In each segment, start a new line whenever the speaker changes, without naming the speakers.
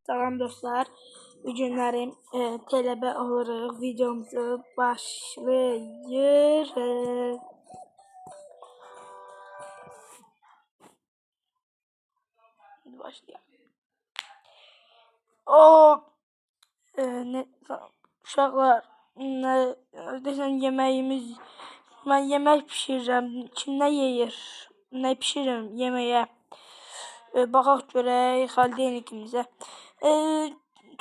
Salam dostlar. Bu günlərim tələbə oluruq. Videomuzu başlayırıq. Başlayalım. Uşaqlar, desəm yeməyimiz, mən yemək pişirirəm. Kim nə yeyir? Nə pişirirəm yeməyə? Baxaq görək xəldeynikimizə.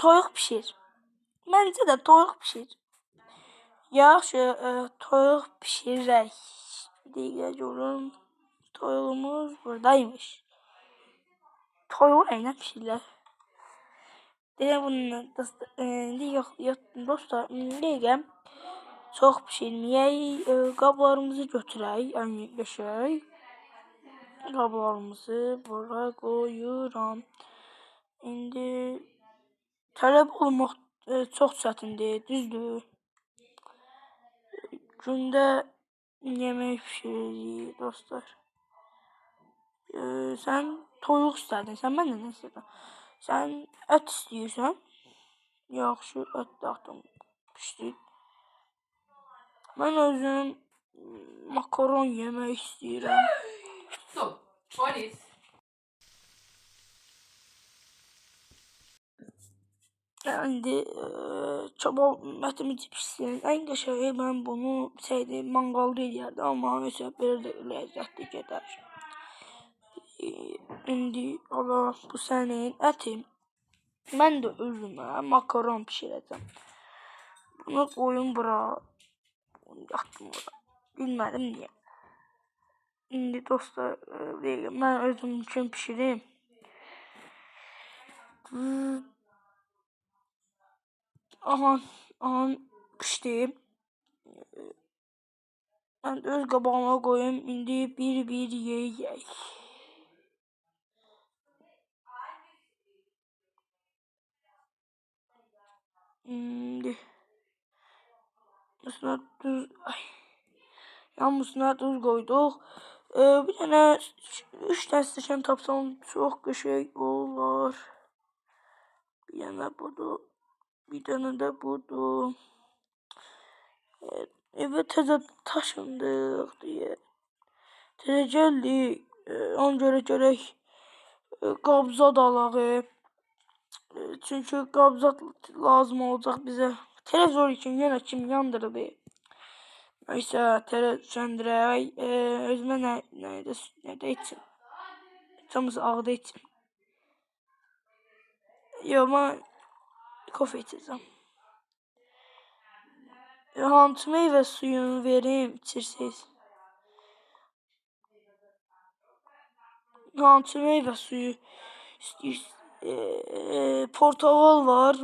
Toyuq pişir. Məncə də toyuq pişir. Yaxşı, toyuq pişirək. Bir dəqiqə görüm. Toyuğumuz buradaymış. Toyuğu ilə pişirlər. Deyəm bununla dostlar, dəqiqə çox pişirməyək. Qablarımızı götürək, qəşəng. Qablarımızı bura qoyuram. İndi tələb olmaq çox çətindir, düzdür. Gündə yemək pişiririk dostlar. Sən toyuq istədin, sən məndən nə istədin? Sən ət istəyirsən? Yaxşı, ət daxtım pişdir. Mən özüm makaron yemək istəyirəm. Polis. İndi çabuk ətimizi pişsin. Ən qəşəng mən bunu manqalda eləyərdim, amma nəsə belə də ləzzətli gedər. İndi Allah bu sənin ətin. Mən də özümə makaron pişirəcəm. Bunu qoyun bura. Yatdım bura. Bilmədim niyə. İndi dostlar, mən özüm üçün pişirim. Aha, pişdi. Mən də öz qabağıma qoyum. İndi bir yeyək. İndi hamısına duz qoyduq. Bir dənə 3 dənə stəkan tapsam çox qəşəng olar. Bir dənə budur. Bir dənə də budur. Evə təzə daşındıq deyə. Təzə gəldik. Ona görə gərək qabzat alaq. Çünki qabzat lazım olacaq bizə. Televizor üçün yenə kim yandırıb? Nəysə, söndürək. Özümə nədə içim? Camız ağda içim. Yox, mən kofe içəcəm. Hansı meyvə suyunu verim, içirsiniz? Hansı meyvə suyu istəyirsiniz? Portağal var.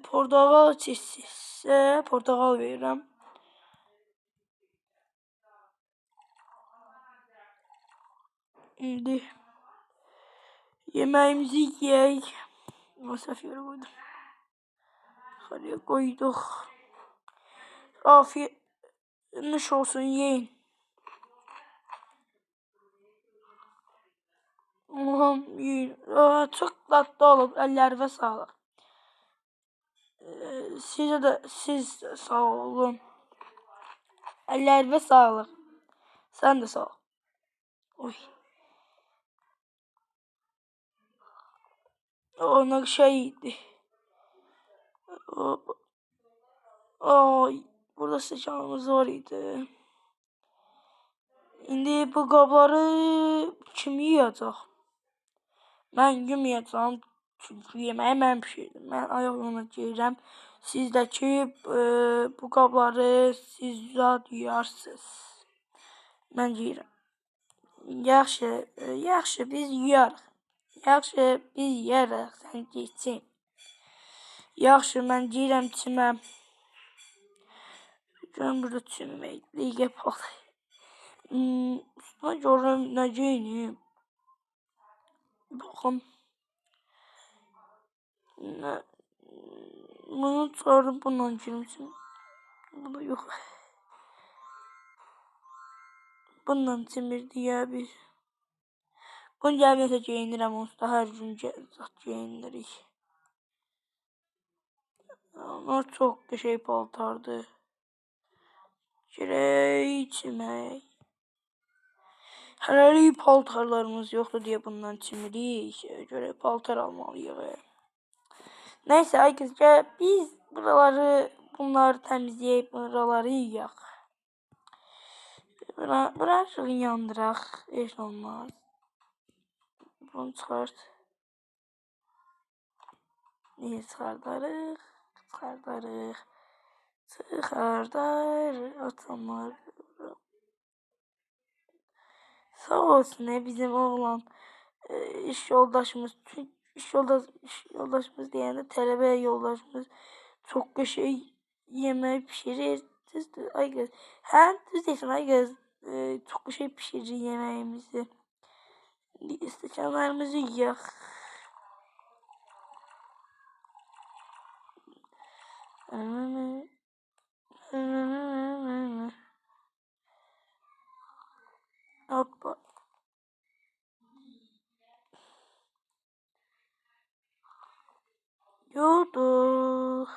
Portağal içirsinizsə, portağal verirəm. İndi yeməyimizi yeyək. Səhv yerə qoydum. Xaraya qoyduq. Afiyet nuş olsun, yeyin. Yeyin. Çox dadlı olub, əllərinizə sağlıq. Siz sağ olun. Əllərinizə sağlıq. Sən də sağ ol. Oy. Nə şeydi. Burada stəkanımız var idi. İndi bu qabları kim yiyəcək? Mən yeməyəcəm. Çünki yeməyi mən pişirdim. Mən ayaq yoluna girirəm. Siz də ki, bu qabları siz zat yuyarsınız. Mən yeyirəm. Yaxşı, biz yuyarıq. Yaxşı, biz yeyərək, sən geçsin. Yaxşı, mən deyirəm çiməm. Görüm burada çimmək. Dəqiqə paxı. Üstünə görürüm, nə geyinim. Baxın. Bunu çıxarıb bununla girmişim. Bu da yox. Bununla çimir deyə biz. Bunu gəlib nəsə geyinirəm, onsuz da hər gün geyinirik. Onlar çox qəşəng paltardır. Girək içmək. Hələlik paltarlarımız yoxdur deyə bundan çimirik. Görək paltar almalıyıq. Neyse arkadaşlar biz bunları təmizləyib buraları yuyaq. Buraları yandıraq. Heç olmaz. Bunu çıxart. Niyə çıxardarıq? Çıxardarıq. Atanlar. Sağ olsun bizim oğlan iş yoldaşımız deyəndə tələbə yoldaşımız çox qəşəng yemək pişirir. Düzdür ay qız. Hə, düz deyirsən ay qız. Çox qəşəng pişirir yeməyimizi. Stəkanlarımızı yuyaq. Hoppa. Yuduk.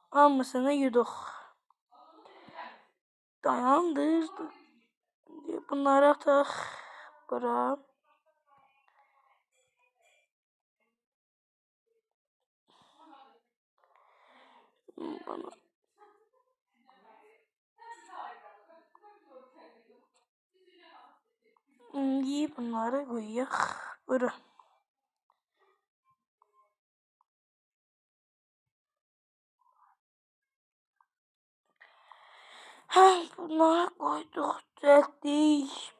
Hamısını yuduk. Dayandırdık. Bunları ataq bura. İndi bunları koyaq bura. Bunları koyduk, düzeltdik.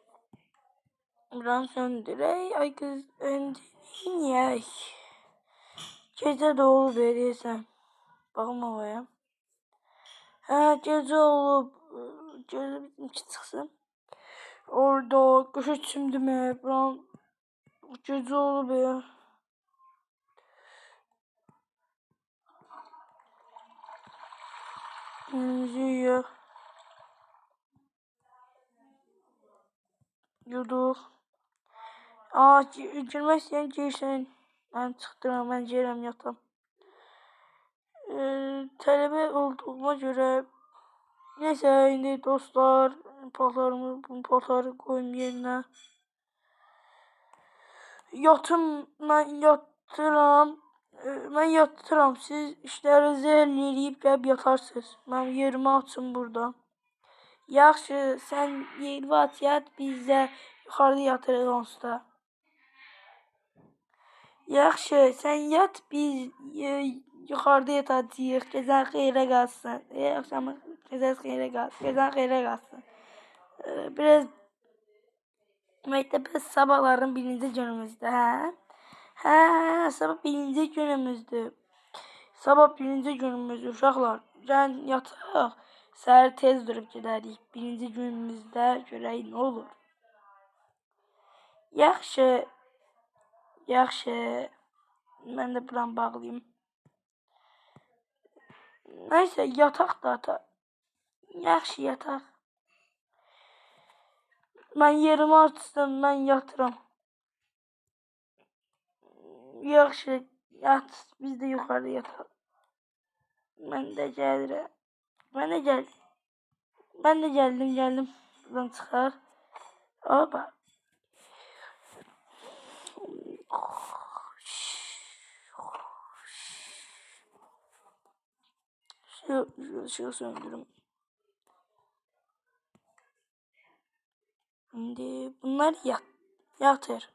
Buradan söndürək. Ay qız, öndürək. Gecə də olub eləyəsən. Baxma havaya. Hə, gecə olub. Gözü bizimki çıxsın. Orada qəşəng çimdimə. Buran gecə olub ya. Yuyaq. Yuduq. Girmək istəyən girsin. Mən çıxdıram, mən girəm yatam. Tələbə olduğuma görə neyse indi dostlar paltarı koyum yerine. Ben yatıram. Siz işlərinizi həll eləyib gəlib yatarsınız. Mən yerimi açım burada. Yaxşı, sən yerimi aç yat, biz də yuxarıda yatırıq onsuz da. Yaxşı, sən yat, biz yuxarıda yatacağıq. Gecən xeyrə qalsın. Axşamın gecəniz xeyrə qalsın. Gecən xeyrə qalsın. Biraz məktəbə sabahların birinci günümüzdür, hə? Hə, sabah birinci günümüzdür. Sabah birinci günümüzdür uşaqlar. Gəlin yataq. Səhər tez durub gedərik. Birinci günümüzdə görək nə olur. Yaxşı. Mən də buranı bağlayayım. Neyse yataq da ata. Yaxşı yataq. Mən yerimi açsam, mən yatıram. Yaxşı, yat. Biz də yuxarıda yataq. Mən də gəlirəm. Mən də gəldim. Buradan çıxaq. Oba. Şu söndürüm. Şimdi bunlar yatır.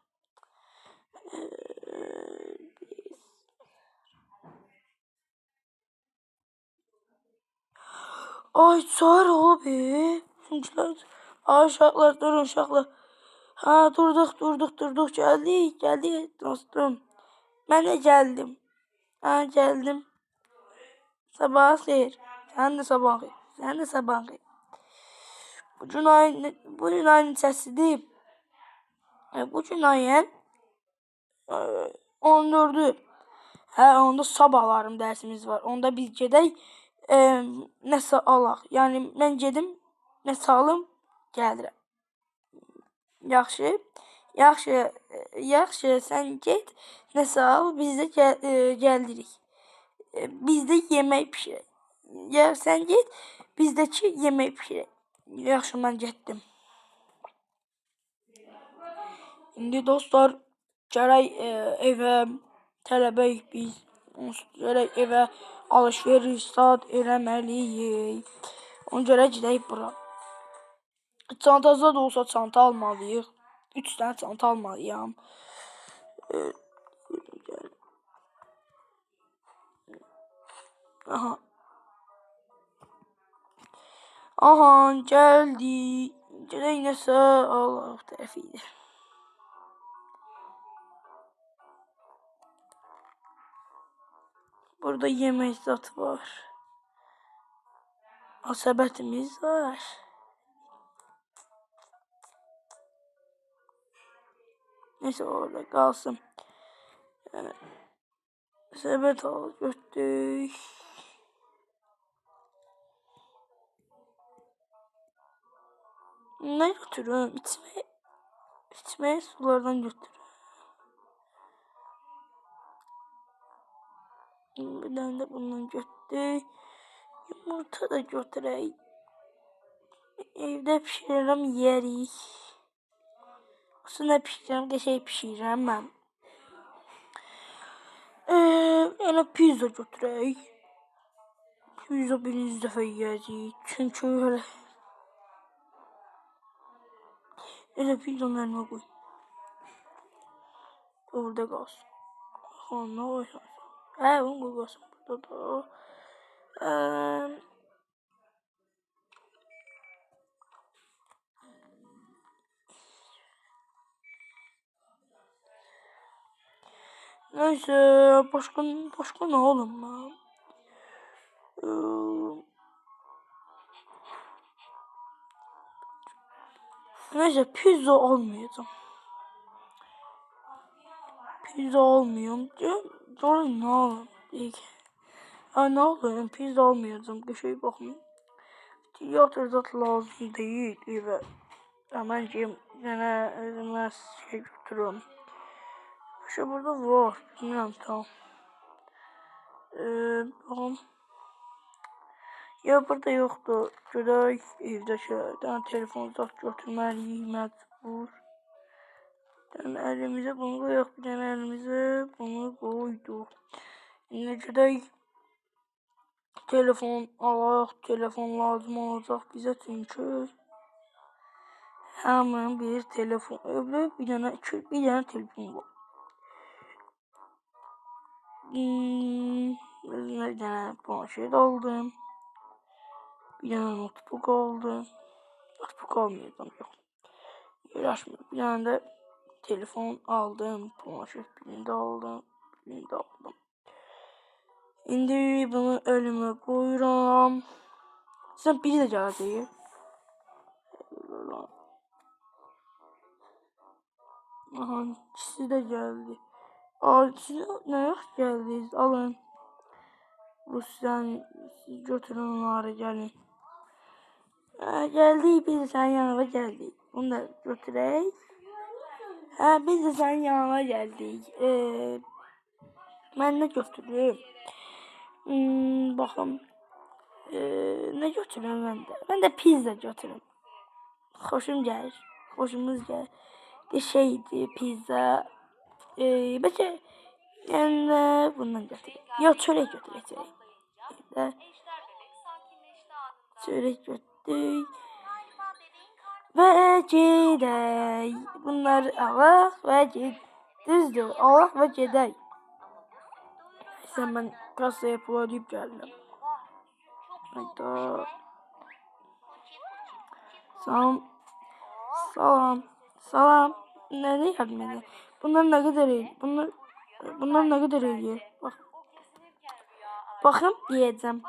Ay sağır olub. Ay uşaqlar, durun uşaqlar. Ha, durduq. Gəldik dostum. Mən də gəldim. Ha, gəldim. Sabah xeyir. Sənin də sabahın xeyir. Bugün ayın neçəsidir? Bugün ayın 14'ü. Hə, onda sabahlarım dərsimiz var. Onda biz gedək nəsə alaq. Yəni mən gedim, nəsə alım, gəlirəm. Yaxşı. Yaxşı, sən get, nəsə al, biz də gəldirik. Biz də yemək bişirək. Ya sən get, biz də ki yemək bişirək. Yaxşı, mən getdim. İndi dostlar, gərək evə tələbəyik biz. Gərək evə alış-veriş zad eləməliyik. Ona görə gedək bura. Çantada da olsa çanta almalıyıq. 3 tane çanta almalıyam. Aha. Aha, geldi. Gelək nəsə Allah tərəfidir. Burada yemək zat var. Asəbətimiz var. Neyse orada qalsın. Səbət al götdük. Ne götürüm? İçmeye sulardan götürüm. Bir tane de bundan götürdük. Yumurta da götürək. Evdə pişirirəm, yerik. Aslında pişirirəm, qəşəng pişirirəm mən. Yəni pizza götürək. Pizza birinci dəfə yeyəcəyik. Çünki elə pizzanın əlinə qoy. Orada qalsın. Xanına qoysan. Onu qoy qalsın burada da. Neyse, başka ne oğlum lan? Neyse, pizza olmayacağım. Pizza olmuyorum. Doğru ne oğlum? Ne oğlum? Pizza olmayacağım. Bir şey bakmayın. Tiyatro zat lazım değil eve. Hemen yine özüme şey götürürüm. Bir şey burada var. Bilmiyorum tamam. Bakalım. Ya burada yoktu. Görək evdəkilərdən telefon zat götürməliyik məcbur. Bir dənə əlimizə bunu qoyaq, bir dənə əlimizə bunu qoyduq. İndi gedək telefon alaq, telefon lazım olacaq bizə çünki həmin bir telefon, bir dənə telefon var. Özümə bir dənə planşet aldım. Bir dənə notebook aldım. Notebook almayacağım, yox. Yaraşmır. Bir dənə də telefon aldım. Planşet birini aldım. İndi bunu önümə qoyuram. Sən biri də gələcək. Aha, ikisi də gəldi. Siz nə vaxt gəldiniz? Alın. Bu siz götürün onları, gəlin. Gəldik, biz də sənin yanına gəldik. Bunu da götürək. Biz də sənin yanına gəldik. Mən nə götürürüm? Baxın. Ne götürürüm mən də? Mən də pizza götürürüm. Xoşumuz gəlir. Bir şeydi pizza. Bəlkə yəni bundan götürək. Ya çörək götürəcək. Çörək götürdük. Və gedək. Bunları alaq və düzdür, alaq və gedək. Sən mən kasaya pul ödəyib gəldim. Hayda. Salam. Ne yardım edin? Bunlar ne kadar iyi? Bunlar ne kadar iyi? Bakın diyeceğim.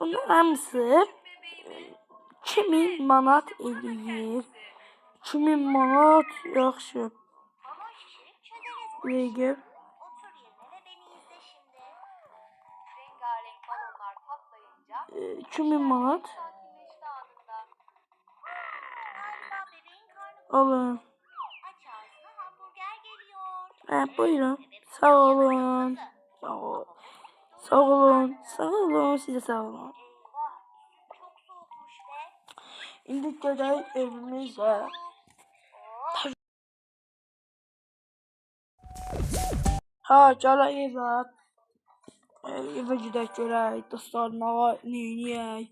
Bunlar hamısı 2000 manat eləyir. 2000 manat yaxşı. Buraya 2000 manat. Alın.
Aç ağzına, hamburger geliyor.
Buyurun. Sağ olun. Sağ olun. Sağ olun. Size sağ olun.
Eyvah, çok soğukmuş be.
İndi gedək evimizə. Ha, gələk evə. Evə gedək görək. Dostlarla neyniyək.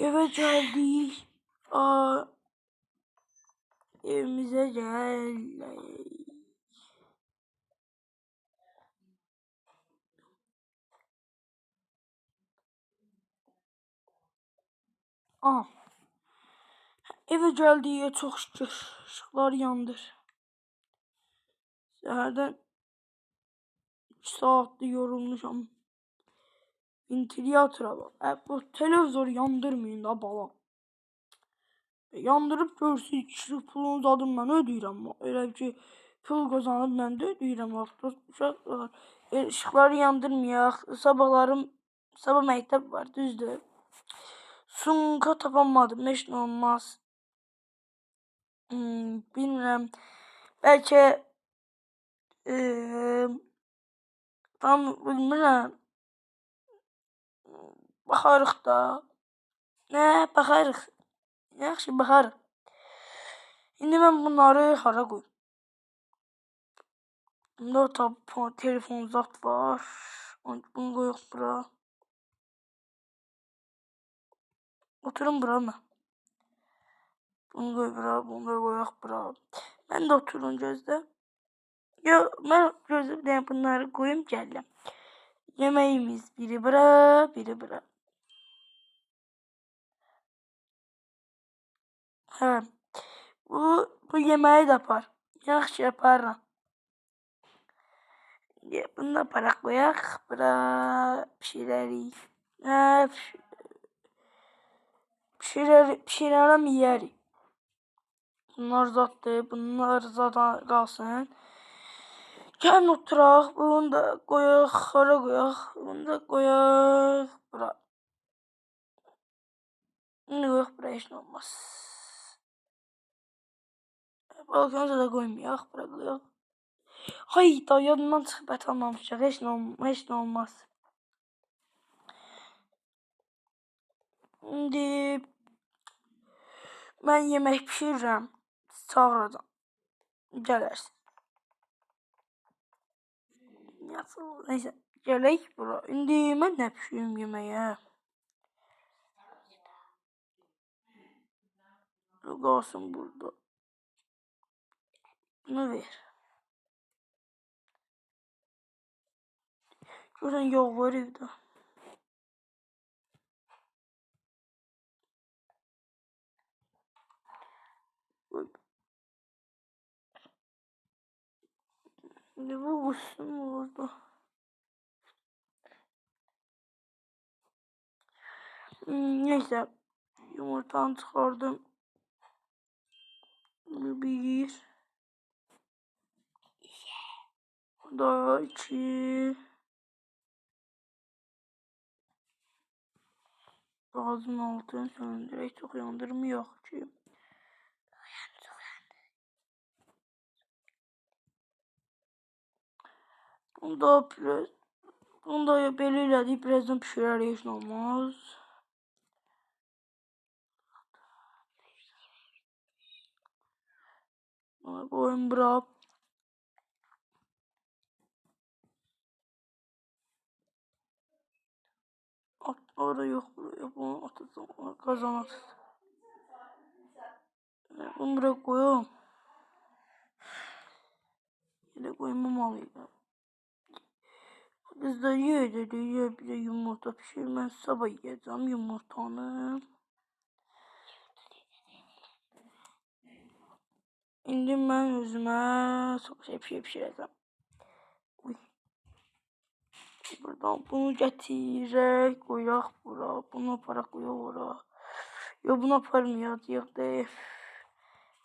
Evə gəldik. Evimizə gəldik. Eve gəldiyə çox şükür. Işıqlar yandır. Səhərdən 2 saatdir yorulmuşam. Ventilatora bax. Bu televizor yandırmayın da bala. Yandırıb görsün ki, pulun zadını mən ödəyirəm. Elə ki, pul qazanıb mən də ödəyirəm. Uşaqlar, işıqları yandırmayaq. Sabah məktəb var, düzdür. Sumka tapamadım, heç nə olmaz. Bilmirəm. Bəlkə tam bilmirəm. Baxarıq da. Nə, baxarıq. Yaxşı, baxarıq. İndi mən bunları hara qoyum? Bunda telefon zat var. Bunu qoyaq bura. Oturun bura mı? Bunu qoy bura, bunu da qoyaq bura. Mən də oturun gözlə. Yox, mən gözlə bunları qoyum gəlirəm. Yeməyimiz biri bura, biri bura. Hə. Bu yeməyi də apar. Yaxşı, aparıram. Bunu da aparaq qoyaq bura. Pişirərik. Hə, pişirərəm, yeyərik. Bunlar zaddır, bunlar zada qalsın. Gəlin oturaq, bunu da qoyaq, hara qoyaq, bunu da qoyaq bura. Bunu qoyaq bura, heç nə olmaz. Balkona da qoymayaq, bura qoyaq. Hayda, yadımdan çıxıb ət almamışıq, heç nə olmaz. İndi mən yemək pişirirəm, çağıracam. Gələrsin. Neyse, gələk bura. İndi mən nə pişirim yeməyə? Qalsın burada. Bunu ver. Görən yağ var evdə. İndi bu qussun orada. Neyse, yumurtanı çıxardım. Bir. Da 2. Gazın altını söndürək, çox yandırmayaq ki. Bunda belə elədik, birazdan pişirərik, heç nə olmaz. Qoyun bura. Orada yox, bunu atacam, qazan atacam. Bunu bura qoyum. Elə qoymamalıyım. Biz də yedik, bir də yumurta pişir. Mən sabah yiyəcəm yumurtanı. İndi mən özümə çox şey pişirəcəm. Buradan bunu gətirək, qoyaq bura. Bunu aparaq qoyaq ora. Yox, bunu aparmayacaq deyil.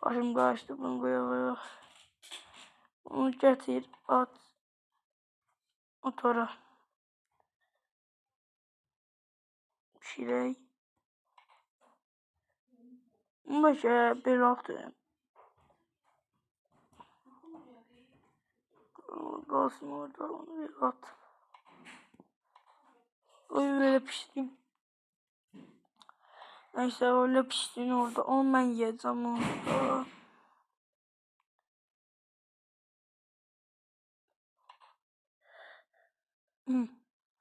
Başım qarışdı, bunu qoyaq. Bunu gətir, at. At ora. Pişirək. Mesela bir hafta. Kalsın orada onu bir at. Öyle pişti. Neyse öyle piştiğini orada. Onu ben yiyeceğim orada.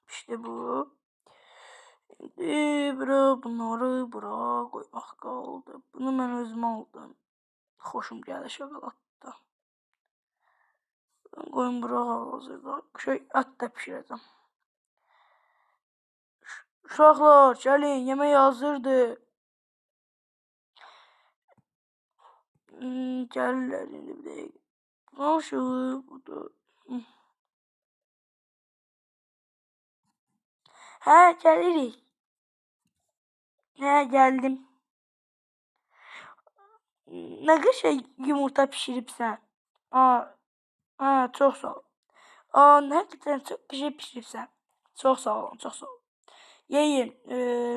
İşte bu. Bunları bura koymaq qaldı. Bunu mən özümə aldım. Xoşum gəlir şokoladda. Qoyun bura hazırda. Ət də pişirəcəm. Uşaqlar, gəlin, yemək hazırdır. Gəlirlər indi bir dəqiqə. Nasıl burada? Hə, gəlirik. Hə, gəldim. Nə qəşəng yumurta pişiribsən. Çox sağ ol. Həqiqətən çox qəşəng pişiribsən. Çox sağ olun, çox sağ olun. Yeyin,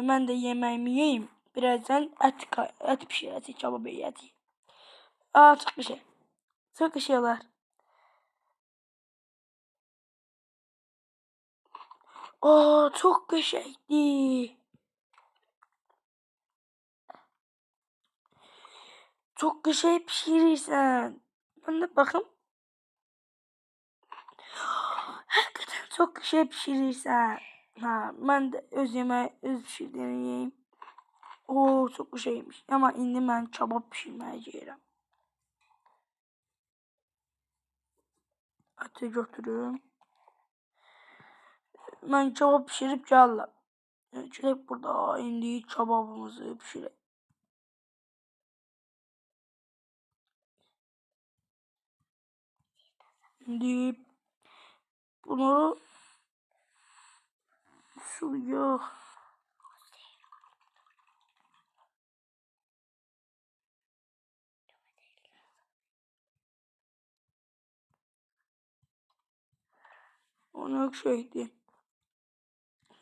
mən də yeməyimi yeyim. Birazdan ət pişirəcək, kabab eləyəcək. Çox qəşəng. Çox qəşəng olar. Çox qəşəngdir. Çox qəşəng pişirirsən. Mən də baxım. Həqiqətən çox qəşəng pişirirsən. Mən də öz pişirdiyimi yeyim. Çox qəşəngmiş. Amma indi mən kabab pişirməyə gedirəm. Əti götürüm. Mən kabab pişirib gəlirəm. Gəlib burada indi kababımızı pişirək. İndi bunları suya ona şeydi.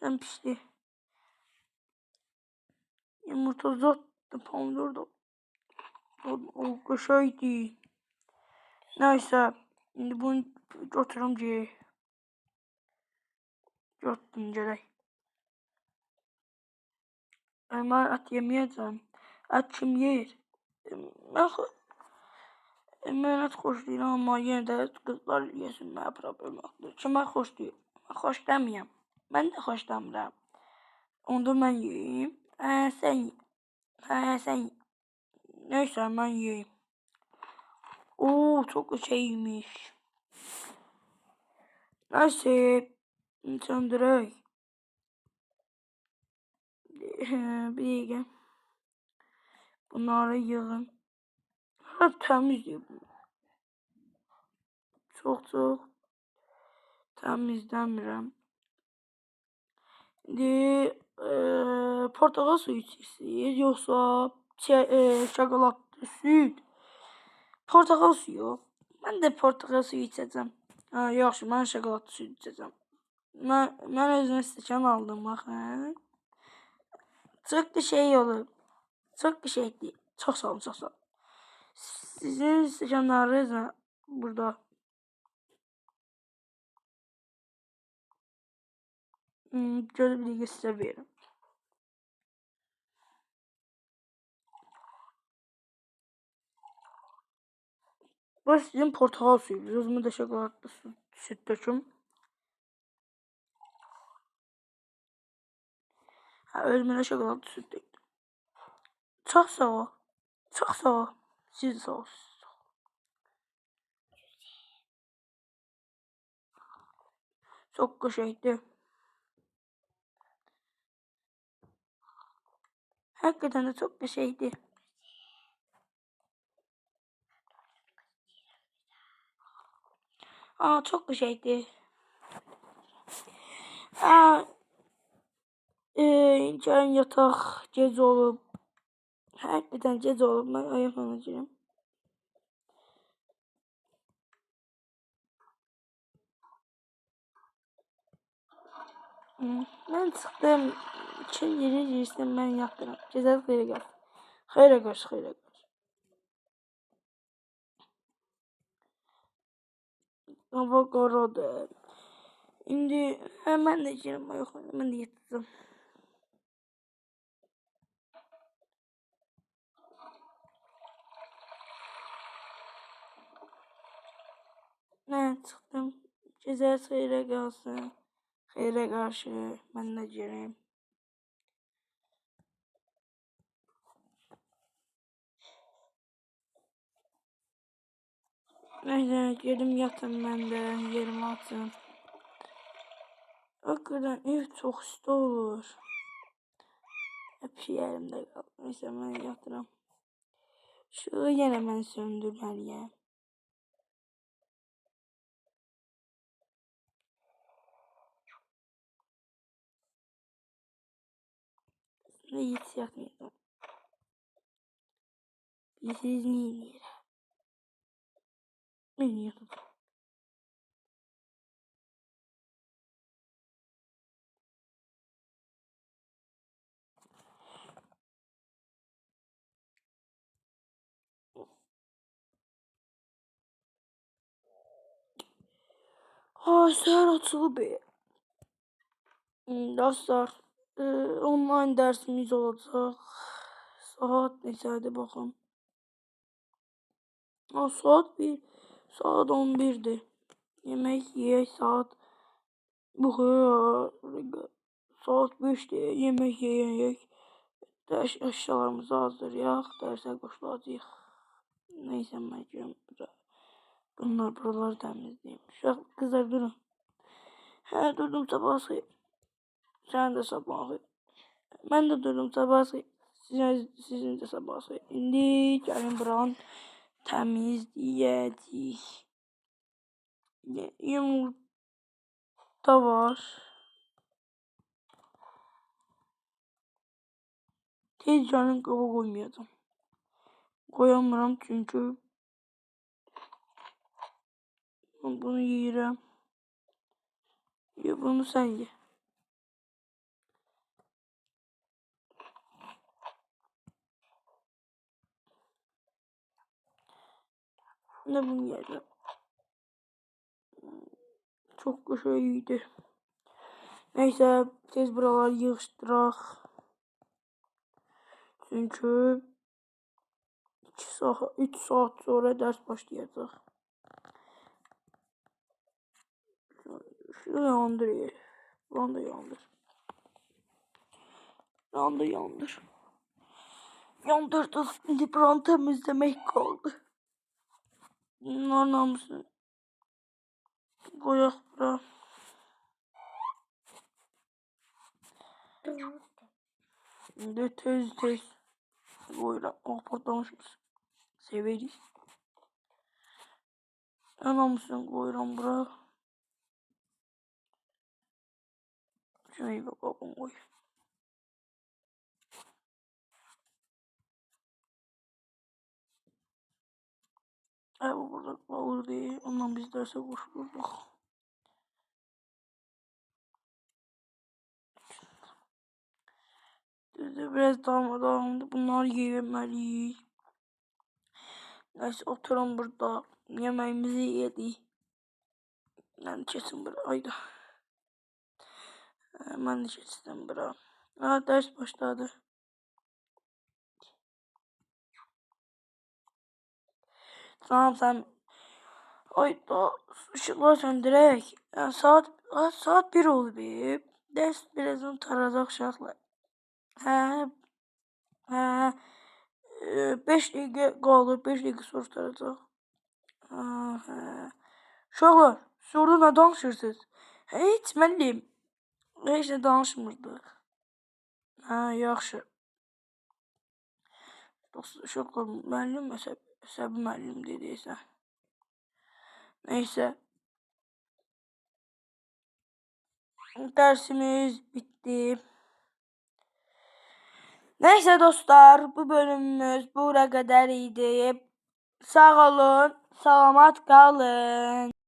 Sen pişti. Yumurta zattı, pomidor da. O kaşaydı. Neyse. Şimdi bunu götürüm ki. Götürdüm gerek. Ben et yemeyeceğim. Et kim yer? Mən et xoşlayıram, amma yenə də qızlar yesin, mənə problem yoxdur. Kimə xoşlayır? Mən xoşlamıram. Mən də xoşlamıram. Onda mən yeyim. Sən ye. Sən ye. Neysə, mən yeyim. Çox qəşəngmiş. Neysə, söndürək. Bir dəqiqə. Bunları yığın. Təmizdir bu. Çox təmizləmirəm. İndi portakal suyu içirsiniz, yoxsa şokoladlı süd? Portakal suyu. Mən də portakal suyu içəcəm. Yaxşı, mən şokoladlı süd içəcəm. Mən özümə stəkan aldım, baxın. Çox qəşəng olur. Çox qəşəngdir. Çox sağ olun, çox sağ olun. Sizin stəkanlarınız burada. Gözü bir dəqiqə sizə verim. Bu sizin portakal suyunuz. Özümə də şokoladlı süd döküm. Özümə də şokoladlı süd döktüm. Çox sağ ol. Çox sağ ol. Siz sağ olun. Çox qəşəngdir. Həqiqətən də çox qəşəngdir. Çox qəşəngdir. Gəlin yataq, gec olub. Həqiqətən gec olub, mən ayaqlanacağım. Mən çıxdım. Kim girirsə mən yatıram. Gecəlik yerə gəl. Xeyrə qarşı, xeyrə qarşı. Hava qaradır. İndi mən də girəm, yox, mən də yatacağam. Çıxdım. Gecəniz xeyrə qalsın. Xeyrə qarşı, mən də girəm. Nəysə, gedim yatım mən də, yerimi atım. Hakikaten ev çox isti olur. Hep yerimdə qalır. Nəysə, mən yatıram. Işığı yenə mən söndürərəm. Hiç yatmayacağım. Siz niye yere? Ben yatacağım. Səhər açılıb. Dostlar, online dərsimiz olacaq. Saat neçədir baxın. Saat 11'dir. Yemək yeyək saat saat 5'dir. Yemək yeyək. Əşyalarımızı hazırlayaq. Dərsə başlayacağıq. Neysə mən görüm. Buraları təmizləyim. Uşaq qızlar durun. Hə, durdum sabah xeyir. Sən də sabah xeyir. Mən də durdum sabah xeyir. Sizin də sabah xeyir. İndi gəlin buranı təmizləyəcəyik. Yumurta var. Tez gəlin qaba qoymayacağım. Koyamıram çünkü bunu yiyirəm. Bunu sən ye. Ne bunu yiyeceğim. Çok şeydi. Neyse tez buraları yığışdıraq. Çünkü 3 saat sonra ders başlayacaq. Şunu yandır. Buranı da yandır. Yandır. Yandırdık. Şimdi buranı temizlemek kaldı. Bunlar namusunu koyak bura. Şimdi tez koyuram. Partlamışız. Severiz. Namusunu koyuram bura. Şöyle bakalım koy. Bu burada kalır diye ondan biz derse koşulurduk. Biraz dağıldı. Bunları yemeliyiz. Neyse oturun burada. Yemeğimizi yedik. Ben kesin bura. Ayda. Ben de kesin bura. Ders başladı. Tamam sen. Ayda ışıklar söndürək. Saat 1 oldu. Ders birazdan taracaq uşaqlar. Hə. 5 dəqiqə qalır. 5 dəqiqə sonra taracaq. Hə. Uşaqlar, siz orada nə danışırsınız? Heç müəllim. Heç nə danışmırdıq. Hə, yaxşı. Uşaqlar, müəllim əsəbi müəllim dediysə. Neysə. Dersimiz bitti. Neyse dostlar, bu bölümümüz buraya kadar idi. Sağ olun, selamat kalın.